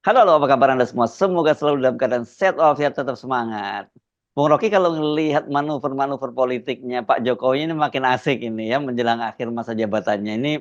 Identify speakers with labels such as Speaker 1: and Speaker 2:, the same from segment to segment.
Speaker 1: Halo, apa kabar Anda semua? Semoga selalu dalam keadaan sehat walafiat, tetap semangat. Bung Rocky kalau ngelihat manuver-manuver politiknya Pak Jokowi ini makin asik ini ya menjelang akhir masa jabatannya. Ini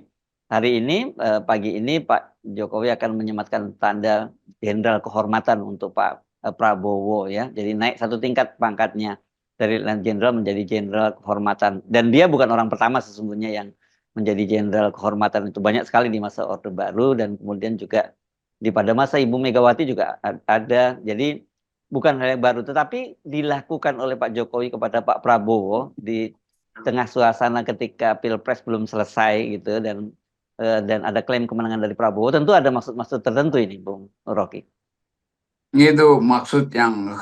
Speaker 1: hari ini pagi ini Pak Jokowi akan menyematkan tanda Jenderal Kehormatan untuk Pak Prabowo ya. Jadi naik satu tingkat pangkatnya dari Jenderal menjadi Jenderal Kehormatan. Dan dia bukan orang pertama sesungguhnya yang menjadi Jenderal Kehormatan, itu banyak sekali di masa Orde Baru dan kemudian juga pada masa Ibu Megawati juga ada. Jadi bukan hal yang baru, tetapi dilakukan oleh Pak Jokowi kepada Pak Prabowo di tengah suasana ketika Pilpres belum selesai gitu, dan ada klaim kemenangan dari Prabowo. Tentu ada maksud-maksud tertentu ini, Bung Rocky.
Speaker 2: Itu maksud yang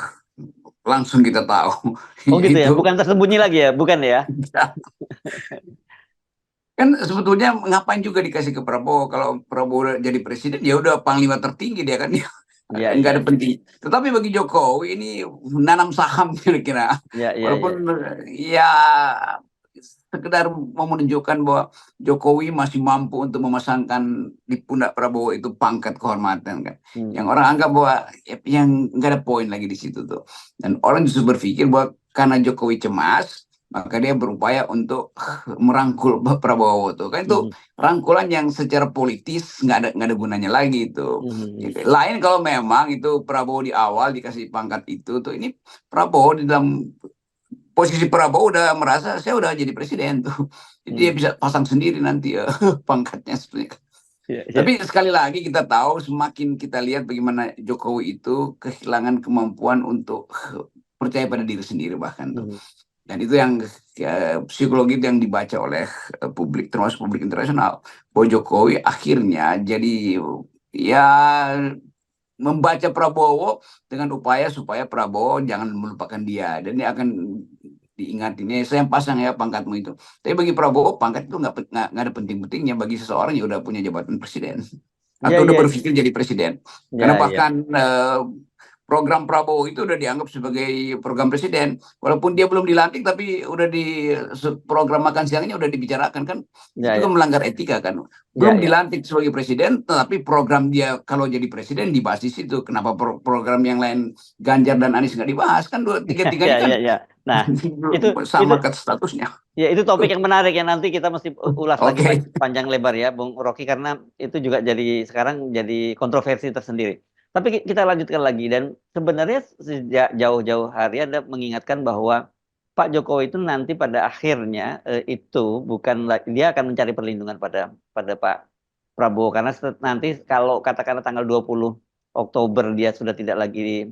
Speaker 2: langsung kita tahu,
Speaker 1: Oh gitu ya,
Speaker 2: yaitu
Speaker 1: bukan tersembunyi lagi ya, bukan ya?
Speaker 2: kan sebetulnya ngapain juga dikasih ke Prabowo. Kalau Prabowo udah jadi presiden ya udah panglima tertinggi dia kan, dia
Speaker 1: Iya,
Speaker 2: nggak
Speaker 1: iya,
Speaker 2: ada penting. Tetapi bagi Jokowi ini nanam saham kira-kira,
Speaker 1: iya, iya, iya.
Speaker 2: walaupun ya sekedar mau menunjukkan bahwa Jokowi masih mampu untuk memasangkan di pundak Prabowo itu pangkat kehormatan kan. Yang
Speaker 1: Hmm.
Speaker 2: orang anggap bahwa yang nggak ada poin lagi di situ tuh. Dan orang justru berpikir bahwa karena Jokowi cemas, maka dia berupaya untuk merangkul Prabowo tuh kan, itu
Speaker 1: Hmm.
Speaker 2: rangkulan yang secara politis nggak ada gunanya lagi itu.
Speaker 1: Hmm.
Speaker 2: Lain kalau memang itu Prabowo di awal dikasih pangkat itu tuh, ini Prabowo di dalam posisi Prabowo udah merasa saya udah jadi presiden tuh. Jadi dia
Speaker 1: Hmm.
Speaker 2: bisa pasang sendiri nanti ya pangkatnya sebenarnya.
Speaker 1: Iya, iya.
Speaker 2: Tapi sekali lagi kita tahu, semakin kita lihat bagaimana Jokowi itu kehilangan kemampuan untuk percaya pada diri sendiri bahkan tuh.
Speaker 1: Hmm.
Speaker 2: Dan itu yang psikologi yang dibaca oleh publik, termasuk publik internasional, bahwa Jokowi akhirnya jadi ya membaca Prabowo dengan upaya supaya Prabowo jangan melupakan dia, dan dia akan diingat ini saya yang pasang ya pangkatmu itu. Tapi bagi Prabowo pangkat itu nggak ada penting-pentingnya bagi seseorang yang udah punya jabatan presiden
Speaker 1: Iya,
Speaker 2: atau udah
Speaker 1: iya, iya.
Speaker 2: berpikir jadi presiden.
Speaker 1: Iya,
Speaker 2: Karena
Speaker 1: iya.
Speaker 2: bahkan program Prabowo itu udah dianggap sebagai program presiden, walaupun dia belum dilantik tapi udah di program makan siangnya udah dibicarakan kan.
Speaker 1: Iya,
Speaker 2: Itu kan
Speaker 1: iya.
Speaker 2: melanggar etika kan.
Speaker 1: Iya,
Speaker 2: Belum
Speaker 1: iya.
Speaker 2: dilantik sebagai presiden, tetapi program dia kalau jadi presiden dibahas di situ. Kenapa program yang lain Ganjar dan Anies nggak dibahas kan?
Speaker 1: Iya,
Speaker 2: Tiga-tiganya kan
Speaker 1: iya, iya. Nah, itu itu
Speaker 2: sama kan statusnya.
Speaker 1: ya, itu topik yang menarik yang nanti kita mesti ulas lagi
Speaker 2: Oke.
Speaker 1: panjang lebar ya, Bung Rocky, karena itu juga jadi sekarang jadi kontroversi tersendiri. Tapi kita lanjutkan lagi, dan sebenarnya sejak jauh-jauh hari ada mengingatkan bahwa Pak Jokowi itu nanti pada akhirnya itu bukan dia akan mencari perlindungan pada pada Pak Prabowo, karena nanti kalau katakanlah tanggal 20 Oktober dia sudah tidak lagi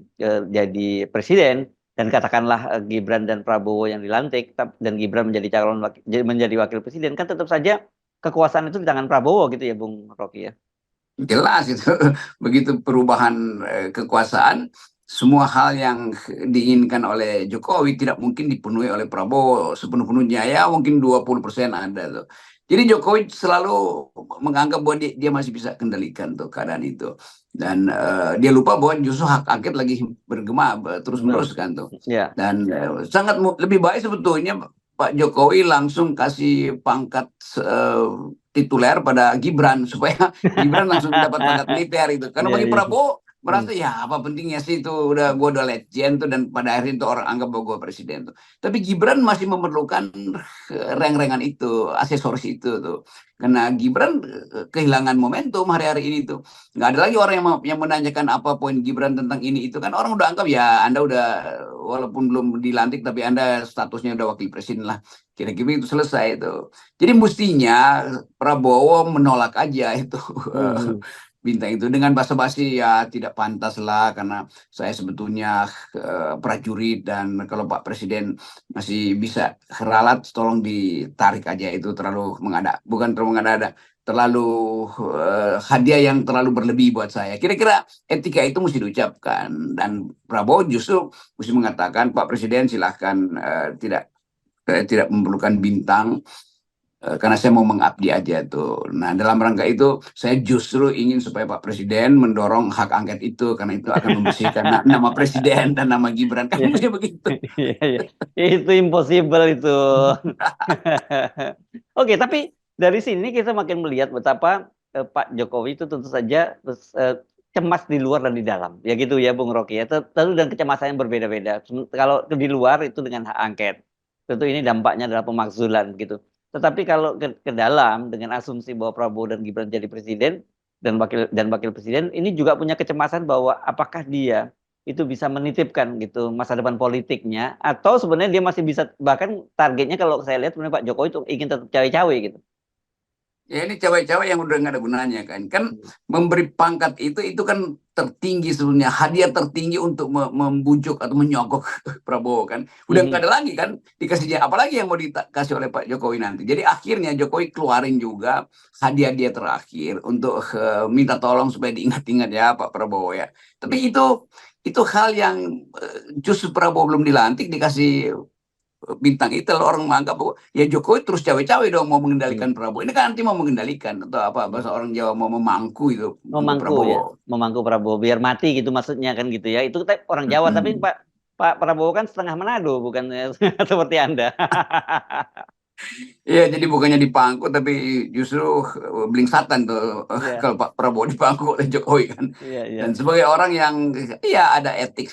Speaker 1: jadi presiden, dan katakanlah Gibran dan Prabowo yang dilantik dan Gibran menjadi menjadi wakil presiden, kan tetap saja kekuasaan itu di tangan Prabowo gitu ya, Bung Rocky ya.
Speaker 2: Jelas itu. Begitu perubahan kekuasaan, semua hal yang diinginkan oleh Jokowi tidak mungkin dipenuhi oleh Prabowo sepenuh-penuhnya, ya mungkin 20% ada tuh. Jadi Jokowi selalu menganggap bahwa dia masih bisa kendalikan tuh keadaan itu. Dan dia lupa bahwa justru hak angket lagi bergema terus-menerus
Speaker 1: Betul.
Speaker 2: kan tuh.
Speaker 1: Ya.
Speaker 2: Dan sangat lebih baik sebetulnya Pak Jokowi langsung kasih pangkat tituler pada Gibran supaya Gibran langsung dapat pangkat militer itu. Karena
Speaker 1: Iya,
Speaker 2: bagi
Speaker 1: iya.
Speaker 2: Prabowo
Speaker 1: Hmm.
Speaker 2: merasa ya apa pentingnya sih itu, gue udah legend tuh, dan pada akhirnya itu orang anggap bahwa gue presiden tuh. Tapi Gibran masih memerlukan reng-rengan itu, aksesoris itu tuh. Karena Gibran kehilangan momentum hari-hari ini tuh. Nggak ada lagi orang yang menanyakan apa poin Gibran tentang ini itu kan, orang udah anggap ya Anda udah walaupun belum dilantik tapi Anda statusnya udah wakil presiden lah. Kira-kira itu selesai itu. Jadi mestinya Prabowo menolak aja itu
Speaker 1: Hmm. Hmm.
Speaker 2: bintang itu dengan basa-basi, ya tidak pantas lah karena saya sebetulnya prajurit, dan kalau Pak Presiden masih bisa ralat tolong ditarik aja, itu terlalu mengada, bukan terlalu mengada-ada, terlalu hadiah yang terlalu berlebih buat saya. Kira-kira etika itu mesti diucapkan, dan Prabowo justru mesti mengatakan Pak Presiden silahkan tidak memerlukan bintang, karena saya mau mengabdi aja tuh. Nah, dalam rangka itu saya justru ingin supaya Pak Presiden mendorong hak angket itu, karena itu akan membersihkan nama Presiden dan nama Gibran, kan
Speaker 1: Iya,
Speaker 2: mesti begitu.
Speaker 1: iya, iya. Itu impossible itu. Oke, tapi dari sini kita makin melihat betapa Pak Jokowi itu tentu saja cemas di luar dan di dalam. Ya gitu ya Bung Rocky ya. Tentu dan kecemasan yang berbeda-beda. Kalau di luar itu dengan hak angket. Tentu ini dampaknya adalah pemakzulan gitu. Tetapi kalau ke dalam dengan asumsi bahwa Prabowo dan Gibran jadi presiden dan wakil presiden, ini juga punya kecemasan bahwa apakah dia itu bisa menitipkan gitu masa depan politiknya, atau sebenarnya dia masih bisa, bahkan targetnya kalau saya lihat sebenarnya Pak Jokowi itu ingin tetap cawe-cawe gitu.
Speaker 2: Ya ini cewek-cewek yang udah nggak ada gunanya kan. Kan
Speaker 1: Hmm.
Speaker 2: memberi pangkat itu kan tertinggi sebenarnya. Hadiah tertinggi untuk membujuk atau menyogok Prabowo kan. Udah nggak
Speaker 1: Mhm.
Speaker 2: ada lagi kan dikasihnya. Apalagi yang mau dikasih oleh Pak Jokowi nanti. Jadi akhirnya Jokowi keluarin juga hadiah dia terakhir untuk minta tolong supaya diingat-ingat ya Pak Prabowo ya.
Speaker 1: Ya.
Speaker 2: Tapi itu hal yang justru Prabowo belum dilantik dikasih bintang itu, lalu orang menganggap bahwa ya Jokowi terus cawe-cawe dong mau
Speaker 1: Hmm.
Speaker 2: mengendalikan Prabowo. Ini kan nanti mau mengendalikan atau apa
Speaker 1: Hmm.
Speaker 2: bahasa orang Jawa mau memangku itu untuk
Speaker 1: Memangku ya,
Speaker 2: Prabowo.
Speaker 1: memangku Prabowo biar mati gitu maksudnya kan gitu ya. Itu orang Jawa, tapi
Speaker 2: Mm-mm.
Speaker 1: Pak Pak Prabowo kan setengah Manado, bukan seperti Anda.
Speaker 2: Iya, jadi bukannya dipangku tapi justru belingsatan tuh
Speaker 1: Iya,
Speaker 2: kalau Pak Prabowo dipangku oleh Jokowi kan.
Speaker 1: iya, iya.
Speaker 2: Dan sebagai orang yang ya ada etik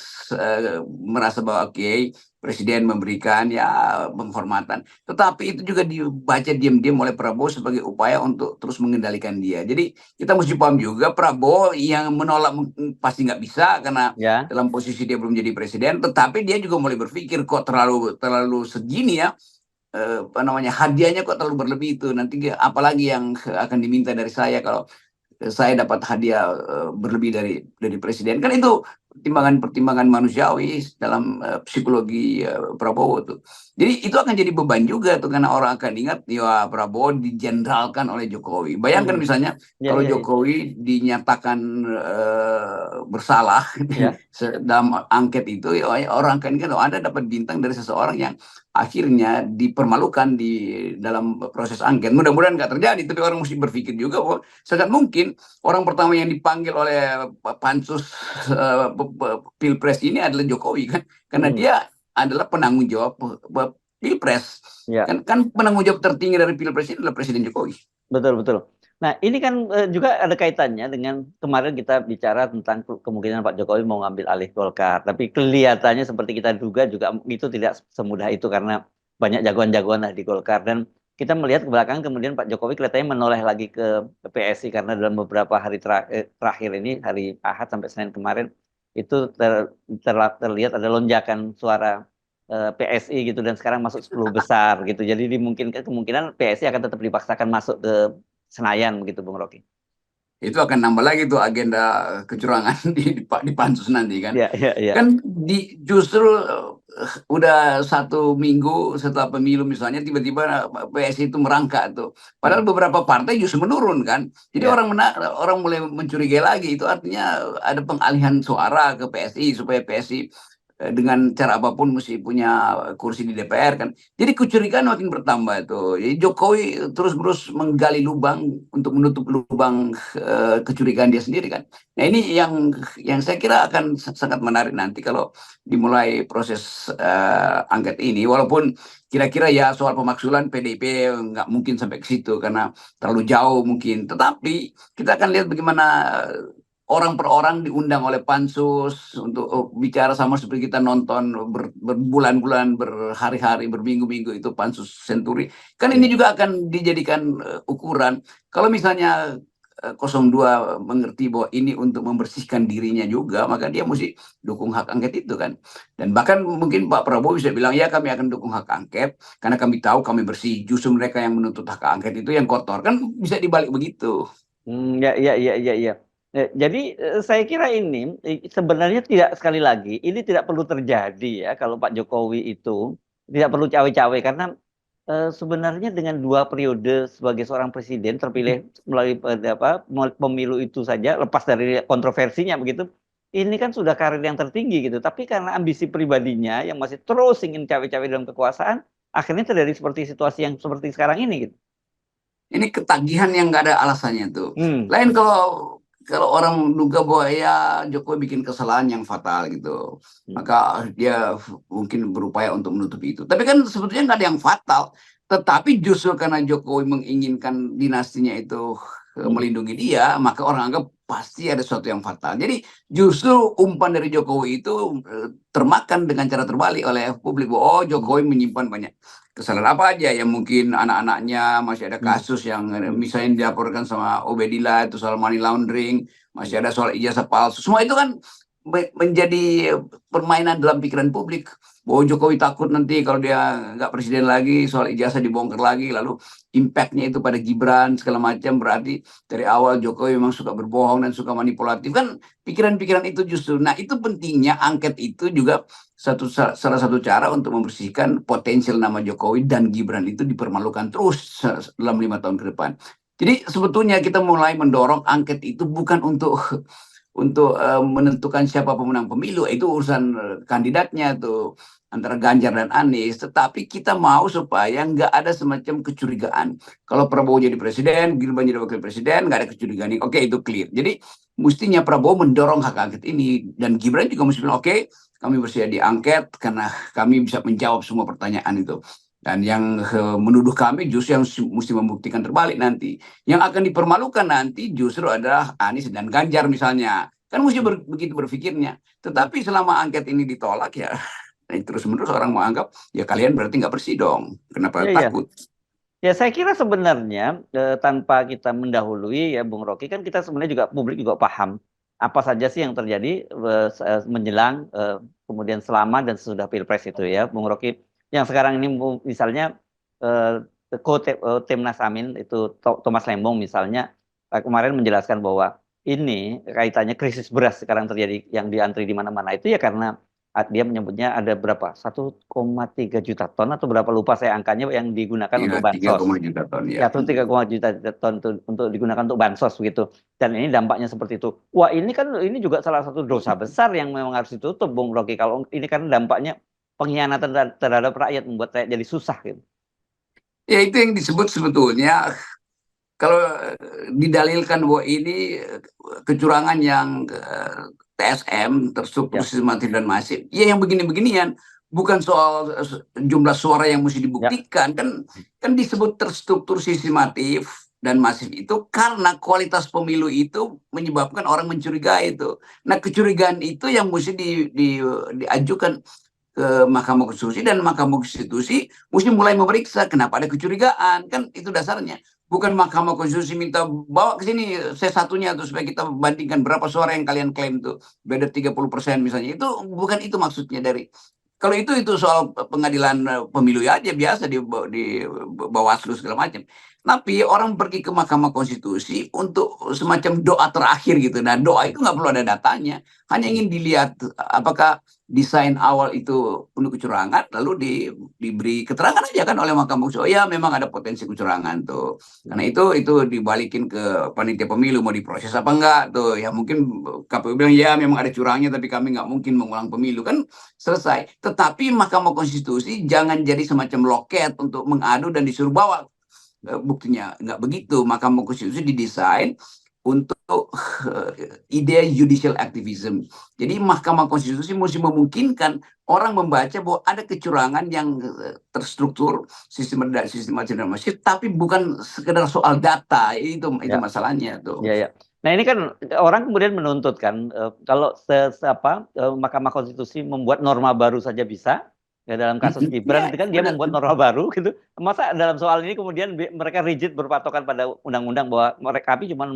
Speaker 2: merasa bahwa oke, presiden memberikan ya penghormatan, tetapi itu juga dibaca diam-diam oleh Prabowo sebagai upaya untuk terus mengendalikan dia. Jadi kita mesti paham juga Prabowo yang menolak pasti nggak bisa karena
Speaker 1: Ya.
Speaker 2: dalam posisi dia belum jadi presiden, tetapi dia juga mulai berpikir kok terlalu terlalu segini ya, apa namanya, hadiahnya kok terlalu berlebih itu, nanti apalagi yang akan diminta dari saya kalau saya dapat hadiah berlebih dari presiden, kan itu pertimbangan-pertimbangan manusiawi dalam psikologi Prabowo tuh. Jadi itu akan jadi beban juga tuh karena orang akan ingat ya Prabowo dijenderalkan oleh Jokowi. Bayangkan
Speaker 1: Hmm.
Speaker 2: misalnya
Speaker 1: Ya,
Speaker 2: kalau
Speaker 1: ya, ya.
Speaker 2: Jokowi dinyatakan bersalah
Speaker 1: Ya.
Speaker 2: dalam angket itu, ya orang akan ingat oh, Anda dapat bintang dari seseorang yang akhirnya dipermalukan di dalam proses angket. Mudah-mudahan nggak terjadi, tapi orang mesti berpikir juga bahwa sangat mungkin orang pertama yang dipanggil oleh pansus pilpres ini adalah Jokowi kan, karena
Speaker 1: Hmm.
Speaker 2: dia adalah penanggung jawab pilpres.
Speaker 1: Ya.
Speaker 2: Kan penanggung jawab tertinggi dari pilpres ini adalah Presiden Jokowi.
Speaker 1: Betul, betul. Nah, ini kan juga ada kaitannya dengan kemarin kita bicara tentang kemungkinan Pak Jokowi mau ngambil alih Golkar. Tapi kelihatannya seperti kita duga juga itu tidak semudah itu karena banyak jagoan-jagoan lah di Golkar. Dan kita melihat ke belakang kemudian Pak Jokowi kelihatannya menoleh lagi ke PSI karena dalam beberapa hari terakhir ini, hari Ahad sampai Senin kemarin, itu terlihat ada lonjakan suara PSI gitu, dan sekarang masuk 10 besar gitu. Jadi dimungkinkan kemungkinan PSI akan tetap dipaksakan masuk ke Senayan begitu Bung Rocky.
Speaker 2: Itu akan nambah lagi tuh agenda kecurangan di pansus nanti kan.
Speaker 1: Iya, iya, iya.
Speaker 2: Kan justru udah 1 minggu setelah pemilu misalnya tiba-tiba PSI itu merangkak tuh. Padahal
Speaker 1: Hmm.
Speaker 2: beberapa partai justru menurun kan. Jadi
Speaker 1: Ya.
Speaker 2: orang mulai mencurigai lagi, itu artinya ada pengalihan suara ke PSI supaya PSI dengan cara apapun mesti punya kursi di DPR kan. Jadi kecurigaan makin bertambah itu. Jadi Jokowi terus-menerus menggali lubang untuk menutup lubang kecurigaan dia sendiri kan. Nah ini yang saya kira akan sangat menarik nanti kalau dimulai proses angket ini. Walaupun kira-kira ya soal pemaksulan PDIP nggak mungkin sampai ke situ karena terlalu jauh mungkin. Tetapi kita akan lihat bagaimana orang per orang diundang oleh pansus untuk bicara sama seperti kita nonton berbulan-bulan, berhari-hari, berminggu-minggu itu pansus Senturi. Kan ini
Speaker 1: Ya.
Speaker 2: juga akan dijadikan ukuran. Kalau misalnya 02 mengerti bahwa ini untuk membersihkan dirinya juga, maka dia mesti dukung hak angket itu kan. Dan bahkan mungkin Pak Prabowo bisa bilang, ya kami akan dukung hak angket, karena kami tahu kami bersih. Justru mereka yang menuntut hak angket itu yang kotor. Kan bisa dibalik begitu.
Speaker 1: Ya, ya, ya, ya, ya. Jadi saya kira ini sebenarnya tidak, sekali lagi ini tidak perlu terjadi ya kalau Pak Jokowi itu tidak perlu cawe-cawe, karena sebenarnya dengan 2 periode sebagai seorang presiden terpilih melalui pemilu itu saja, lepas dari kontroversinya begitu, ini kan sudah karir yang tertinggi gitu. Tapi karena ambisi pribadinya yang masih terus ingin cawe-cawe dalam kekuasaan, akhirnya terjadi seperti situasi yang seperti sekarang ini gitu.
Speaker 2: Ini ketagihan yang nggak ada alasannya tuh.
Speaker 1: Hmm.
Speaker 2: Lain kalau orang duga bahwa ya Jokowi bikin kesalahan yang fatal gitu,
Speaker 1: Hmm.
Speaker 2: maka dia mungkin berupaya untuk menutupi itu. Tapi kan sebetulnya nggak ada yang fatal. Tetapi justru karena Jokowi menginginkan dinastinya itu melindungi dia, maka orang anggap pasti ada sesuatu yang fatal. Jadi justru umpan dari Jokowi itu termakan dengan cara terbalik oleh publik. Oh, Jokowi menyimpan banyak kesalahan apa aja yang mungkin anak-anaknya masih ada kasus yang misalnya dilaporkan sama Obedillah itu soal money laundering, masih ada soal ijazah palsu. Semua itu kan menjadi permainan dalam pikiran publik. Oh, Jokowi takut nanti kalau dia nggak presiden lagi, soal ijazah dibongkar lagi, lalu impactnya itu pada Gibran segala macam. Berarti dari awal Jokowi memang suka berbohong dan suka manipulatif, kan pikiran-pikiran itu justru. Nah, itu pentingnya angket itu juga salah satu cara untuk membersihkan potensial nama Jokowi dan Gibran itu dipermalukan terus dalam 5 tahun ke depan. Jadi sebetulnya kita mulai mendorong angket itu bukan untuk menentukan siapa pemenang pemilu, itu urusan kandidatnya tuh antara Ganjar dan Anies, tetapi kita mau supaya nggak ada semacam kecurigaan. Kalau Prabowo jadi presiden, Gibran jadi wakil presiden, nggak ada kecurigaan. Oke, itu clear. Jadi mestinya Prabowo mendorong hak angket ini, dan Gibran juga mesti bilang, oke, kami bersedia diangket karena kami bisa menjawab semua pertanyaan itu. Dan yang menuduh kami justru yang mesti membuktikan terbalik nanti. Yang akan dipermalukan nanti justru adalah Anies dan Ganjar misalnya. Kan mesti begitu berpikirnya. Tetapi selama angket ini ditolak ya, terus-menerus orang mau anggap, ya kalian berarti nggak bersih dong. Kenapa takut?
Speaker 1: Ya, saya kira sebenarnya tanpa kita mendahului ya Bung Rocky, kan kita sebenarnya juga publik juga paham apa saja sih yang terjadi menjelang kemudian selama dan sesudah Pilpres itu ya Bung Rocky. Yang sekarang ini misalnya Timnas Amin itu Thomas Lembong misalnya kemarin menjelaskan bahwa ini kaitannya krisis beras sekarang terjadi yang diantri di mana-mana itu ya karena dia menyebutnya ada berapa 1,3 juta ton atau berapa lupa saya angkanya yang digunakan untuk bansos.
Speaker 2: 3,5 juta ton
Speaker 1: Ya, 3,5 juta ton untuk digunakan untuk bansos begitu. Dan ini dampaknya seperti itu. Wah, ini juga salah satu dosa besar yang memang harus ditutup, Bung Rocky. Kalau ini kan dampaknya pengkhianatan terhadap rakyat, membuat rakyat jadi susah gitu.
Speaker 2: Ya, itu yang disebut sebetulnya kalau didalilkan bahwa ini kecurangan yang TSM, terstruktur sistematis dan masif, ya yang begini-beginian, bukan soal jumlah suara yang mesti dibuktikan, kan disebut terstruktur sistematif dan masif itu karena kualitas pemilu itu menyebabkan orang mencurigai itu. Nah, kecurigaan itu yang mesti diajukan ke Mahkamah Konstitusi, dan Mahkamah Konstitusi mesti mulai memeriksa kenapa ada kecurigaan, kan itu dasarnya. Bukan Mahkamah Konstitusi minta bawa ke sini C1-nya tuh supaya kita bandingkan berapa suara yang kalian klaim tuh beda 30% misalnya. Itu bukan itu maksudnya dari. Kalau itu soal pengadilan pemilu ya aja biasa di Bawaslu segala macam. Tapi orang pergi ke Mahkamah Konstitusi untuk semacam doa terakhir gitu. Nah, doa itu nggak perlu ada datanya, hanya ingin dilihat apakah desain awal itu penuh kecurangan, lalu diberi keterangan aja kan oleh Mahkamah Konstitusi. Oh ya, memang ada potensi kecurangan tuh. Karena itu dibalikin ke panitia pemilu mau diproses apa enggak tuh. Ya mungkin KPU bilang ya memang ada curangnya, tapi kami nggak mungkin mengulang pemilu, kan selesai. Tetapi Mahkamah Konstitusi jangan jadi semacam loket untuk mengadu dan disuruh bawa buktinya. Nggak begitu. Mahkamah Konstitusi didesain untuk ide judicial activism. Jadi Mahkamah Konstitusi mesti memungkinkan orang membaca bahwa ada kecurangan yang terstruktur, sistematis dan masif, tapi bukan sekedar soal data. Itu masalahnya tuh.
Speaker 1: Ya. Nah, ini kan orang kemudian menuntut kan kalau Mahkamah Konstitusi membuat norma baru saja bisa. Ya, dalam kasus Gibran itu kan dia membuat norma baru gitu. Masa dalam soal ini kemudian mereka rigid berpatokan pada undang-undang bahwa kami cuma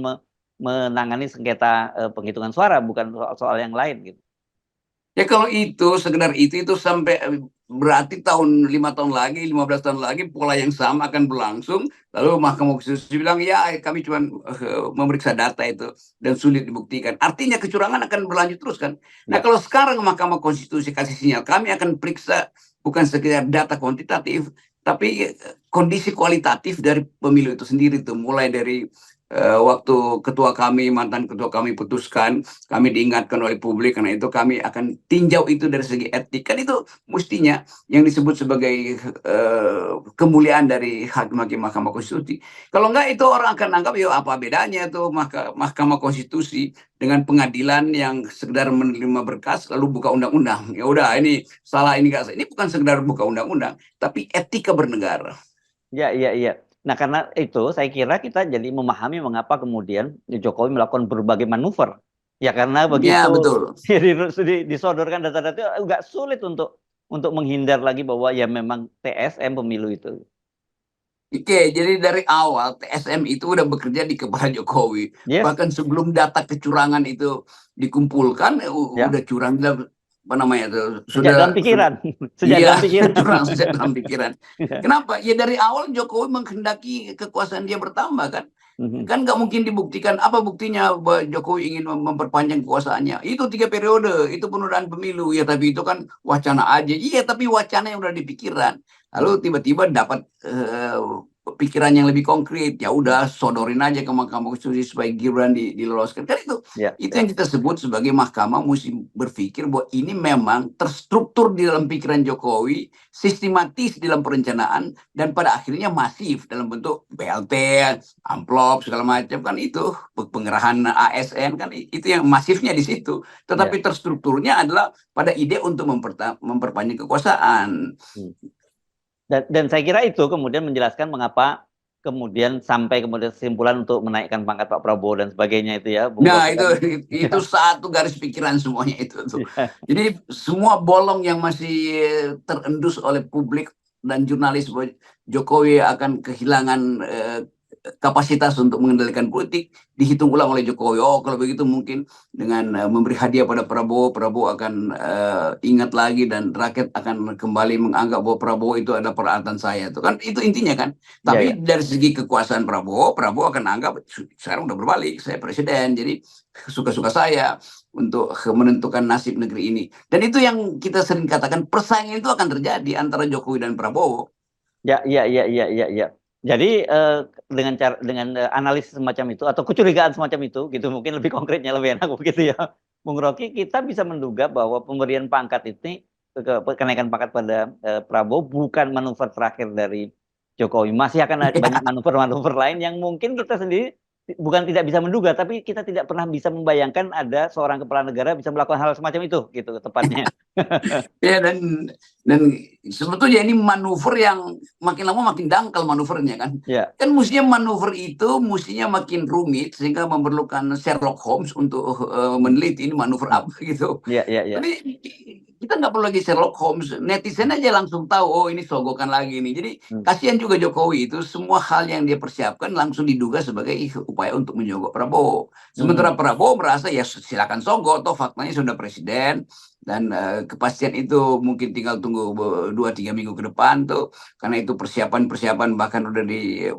Speaker 1: menangani sengketa penghitungan suara, bukan soal yang lain gitu.
Speaker 2: Ya kalau itu sekedar itu sampai berarti 5 tahun lagi, 15 tahun lagi pola yang sama akan berlangsung. Lalu Mahkamah Konstitusi bilang ya kami cuma memeriksa data itu dan sulit dibuktikan. Artinya kecurangan akan berlanjut terus kan. Nah, kalau sekarang Mahkamah Konstitusi kasih sinyal kami akan periksa bukan sekedar data kuantitatif, tapi kondisi kualitatif dari pemilu itu sendiri tuh, mulai dari waktu mantan ketua kami putuskan, kami diingatkan oleh publik, karena itu kami akan tinjau itu dari segi etik. Kan itu mestinya yang disebut sebagai kemuliaan dari hakim-hakim Mahkamah Konstitusi. Kalau enggak, itu orang akan anggap ya apa bedanya tuh Mahkamah Konstitusi dengan pengadilan yang sekedar menerima berkas lalu buka undang-undang. Ya udah, ini salah, ini enggak. Ini bukan sekedar buka undang-undang, tapi etika bernegara.
Speaker 1: Ya. Nah, karena itu saya kira kita jadi memahami mengapa kemudian Jokowi melakukan berbagai manuver. Ya karena
Speaker 2: Ya,
Speaker 1: begitu
Speaker 2: betul.
Speaker 1: disodorkan data-data agak sulit untuk menghindar lagi bahwa ya memang TSM pemilu itu.
Speaker 2: Oke, jadi dari awal TSM itu udah bekerja di kepala Jokowi.
Speaker 1: Yes,
Speaker 2: Bahkan sebelum data kecurangan itu dikumpulkan,
Speaker 1: ya.
Speaker 2: udah curang, apa namanya itu,
Speaker 1: Sejak dalam
Speaker 2: sudah,
Speaker 1: pikiran, sejak
Speaker 2: iya,
Speaker 1: dalam pikiran.
Speaker 2: curang sejak dalam pikiran. Kenapa? Ya dari awal Jokowi menghendaki kekuasaan dia bertambah kan.
Speaker 1: Mhm.
Speaker 2: Kan nggak mungkin dibuktikan. Apa buktinya bahwa Jokowi ingin memperpanjang kekuasaannya? Itu 3 periode, itu penundaan pemilu. Ya tapi itu kan wacana aja. Iya tapi wacana yang udah dipikiran. Lalu tiba-tiba dapat pikiran yang lebih konkret. Ya udah sodorin aja ke Mahkamah Konstitusi supaya Gibran diloloskan. Kan
Speaker 1: Ya,
Speaker 2: itu
Speaker 1: ya,
Speaker 2: yang kita sebut sebagai mahkamah mesti berpikir bahwa ini memang terstruktur di dalam pikiran Jokowi, sistematis dalam perencanaan, dan pada akhirnya masif dalam bentuk BLT, amplop segala macam. Kan itu pengerahan ASN, kan itu yang masifnya di situ.
Speaker 1: ya.
Speaker 2: Tetapi terstrukturnya adalah pada ide untuk memperpanjang kekuasaan.
Speaker 1: Hmm. Dan saya kira itu kemudian menjelaskan mengapa kemudian sampai kemudian kesimpulan untuk menaikkan pangkat Pak Prabowo dan sebagainya itu ya, Bung
Speaker 2: Nah,
Speaker 1: Rocky
Speaker 2: itu
Speaker 1: kan.
Speaker 2: itu
Speaker 1: Ya,
Speaker 2: satu garis pikiran semuanya itu tuh.
Speaker 1: ya,
Speaker 2: Jadi semua bolong yang masih terendus oleh publik dan jurnalis bahwa Jokowi akan kehilangan kapasitas untuk mengendalikan politik dihitung ulang oleh Jokowi. Oh, kalau begitu mungkin dengan memberi hadiah pada Prabowo, Prabowo akan ingat lagi dan rakyat akan kembali menganggap bahwa Prabowo itu ada peralatan saya. Itu kan itu intinya kan.
Speaker 1: ya, ya.
Speaker 2: Tapi dari segi kekuasaan Prabowo, Prabowo akan anggap sekarang udah berbalik, saya presiden, jadi suka-suka saya untuk menentukan nasib negeri ini. Dan itu yang kita sering katakan, persaingan itu akan terjadi antara Jokowi dan Prabowo.
Speaker 1: Ya, ya, ya, ya, ya, ya. Jadi dengan analisis semacam itu atau kecurigaan semacam itu, gitu mungkin lebih konkretnya lebih enak begitu ya, Bung Rocky, kita bisa menduga bahwa pemberian pangkat ini kenaikan pangkat pada Prabowo bukan manuver terakhir dari Jokowi. Masih akan ada banyak manuver-manuver lain yang mungkin kita sendiri bukan tidak bisa menduga, tapi kita tidak pernah bisa membayangkan ada seorang kepala negara bisa melakukan hal semacam itu, gitu tepatnya.
Speaker 2: Ya, dan sebetulnya ini manuver yang makin lama makin dangkal manuvernya kan.
Speaker 1: Ya,
Speaker 2: Kan mestinya manuver itu mestinya makin rumit sehingga memerlukan Sherlock Holmes untuk meneliti ini manuver apa gitu.
Speaker 1: ya, ya, ya.
Speaker 2: Tapi kita nggak perlu lagi Sherlock Holmes, netizen aja langsung tahu, oh ini sogokan lagi nih. Jadi kasihan juga Jokowi itu, semua hal yang dia persiapkan langsung diduga sebagai upaya untuk menyogok Prabowo. Sementara Prabowo merasa ya silakan sogok, toh faktanya sudah presiden, dan kepastian itu mungkin tinggal tunggu 2-3 minggu ke depan tuh, karena itu persiapan bahkan udah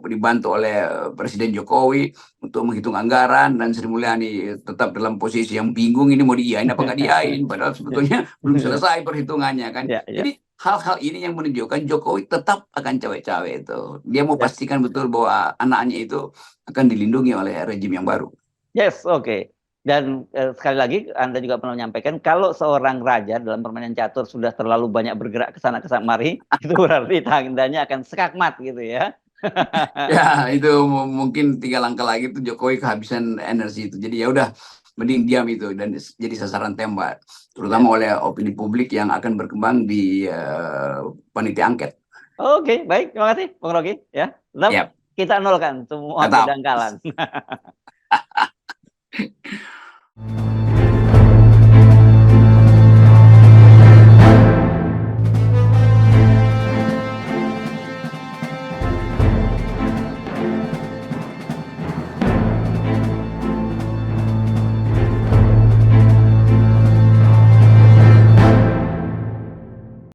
Speaker 2: dibantu oleh Presiden Jokowi untuk menghitung anggaran, dan Sri Mulyani tetap dalam posisi yang bingung ini mau diiyain apa nggak diiyain, padahal sebetulnya belum selesai perhitungannya kan.
Speaker 1: Ya, ya.
Speaker 2: Jadi hal-hal ini yang menunjukkan Jokowi tetap akan cawe-cawe itu. Dia mau
Speaker 1: Ya.
Speaker 2: pastikan betul bahwa anaknya itu akan dilindungi oleh rejim yang baru.
Speaker 1: Yes, oke. Dan sekali lagi Anda juga pernah menyampaikan kalau seorang raja dalam permainan catur sudah terlalu banyak bergerak ke sana mari, itu berarti tandanya akan sekakmat gitu ya.
Speaker 2: Ya, itu mungkin 3 langkah lagi tuh Jokowi kehabisan energi itu. Jadi ya udah, mending diam itu dan jadi sasaran tembak,
Speaker 1: Ya.
Speaker 2: terutama oleh opini publik yang akan berkembang di panitia angket.
Speaker 1: Oke, baik. Terima kasih, Bung Rocky. Ya, tetap
Speaker 2: Ya,
Speaker 1: kita nolkan semua
Speaker 2: tetap.
Speaker 1: kedangkalan.